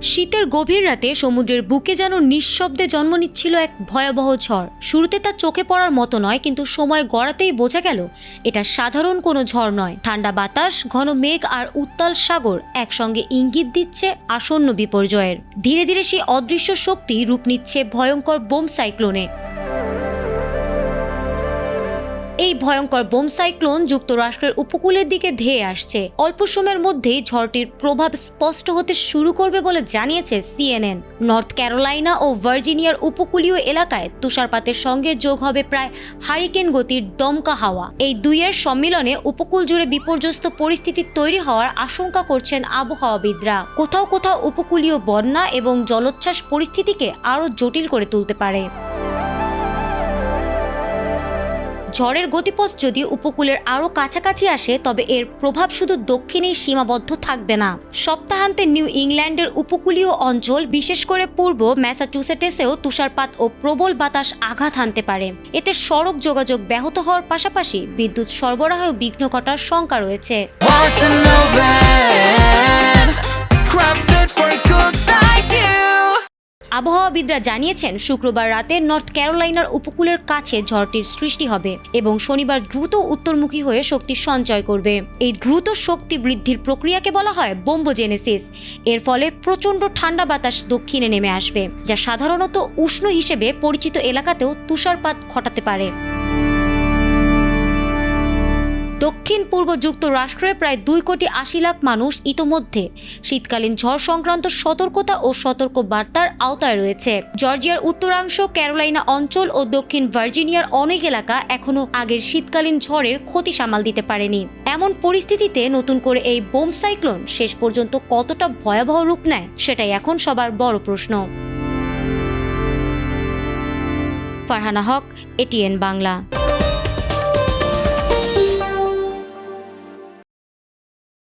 শীতের গভীর রাতে সমুদ্রের বুকে যেন নিঃশব্দে জন্ম নিচ্ছিল এক ভয়াবহ ঝড়। শুরুতে তা চোখে পড়ার মতো নয়, কিন্তু সময় গড়াতেই বোঝা গেল এটা সাধারণ কোনো ঝড় নয়। ঠান্ডা বাতাস, ঘন মেঘ আর উত্তাল সাগর একসঙ্গে ইঙ্গিত দিচ্ছে আসন্ন বিপর্যয়ের। ধীরে ধীরে সেই অদৃশ্য শক্তি রূপ নিচ্ছে ভয়ঙ্কর বোম সাইক্লোনে। এই ভয়ঙ্কর বোম সাইক্লোন যুক্তরাষ্ট্রের উপকূলের দিকে ধেয়ে আসছে। অল্প সময়ের মধ্যেই ঝড়টির প্রভাব স্পষ্ট হতে শুরু করবে বলে জানিয়েছে CNN। নর্থ ক্যারোলাইনা ও ভার্জিনিয়ার উপকূলীয় এলাকায় তুষারপাতের সঙ্গে যোগ হবে প্রায় হারিকেন গতির দমকা হাওয়া। এই দুইয়ের সম্মিলনে উপকূল জুড়ে বিপর্যস্ত পরিস্থিতি তৈরি হওয়ার আশঙ্কা করছেন আবহাওয়াবিদরা। কোথাও কোথাও উপকূলীয় বন্যা এবং জলোচ্ছ্বাস পরিস্থিতিকে আরও জটিল করে তুলতে পারে। ঝড়ের গতিপথ যদি উপকূলের আরও কাছাকাছি আসে, তবে এর প্রভাব শুধু দক্ষিণেই সীমাবদ্ধ থাকবে না। সপ্তাহান্তে নিউ ইংল্যান্ডের উপকূলীয় অঞ্চল, বিশেষ করে পূর্ব ম্যাসাচুসেটসেও তুষারপাত ও প্রবল বাতাস আঘাত হানতে পারে। এতে সড়ক যোগাযোগ ব্যাহত হওয়ার পাশাপাশি বিদ্যুৎ সরবরাহেও বিঘ্ন ঘটার শঙ্কা রয়েছে। আবহাওয়াবিদরা জানিয়েছেন, শুক্রবার রাতে নর্থ ক্যারোলাইনার উপকূলের কাছে ঝড়টির সৃষ্টি হবে এবং শনিবার দ্রুত উত্তরমুখী হয়ে শক্তি সঞ্চয় করবে। এই দ্রুত শক্তি বৃদ্ধির প্রক্রিয়াকে বলা হয় বোম্বোজেনেসিস। এর ফলে প্রচণ্ড ঠান্ডা বাতাস দক্ষিণে নেমে আসবে, যা সাধারণত উষ্ণ হিসেবে পরিচিত এলাকাতেও তুষারপাত ঘটাতে পারে। দক্ষিণ পূর্ব যুক্তরাষ্ট্রে প্রায় 2,80,00,000 মানুষ ইতোমধ্যে শীতকালীন ঝড় সংক্রান্ত সতর্কতা ও সতর্ক বার্তার আওতায় রয়েছে। জর্জিয়ার উত্তরাংশ, ক্যারোলাইনা অঞ্চল ও দক্ষিণ ভার্জিনিয়ার অনেক এলাকা এখনও আগের শীতকালীন ঝড়ের ক্ষতি সামাল দিতে পারেনি। এমন পরিস্থিতিতে নতুন করে এই বোম সাইক্লোন শেষ পর্যন্ত কতটা ভয়াবহ রূপ নেয়, সেটাই এখন সবার বড় প্রশ্ন। ফারহানা হক, ATN বাংলা।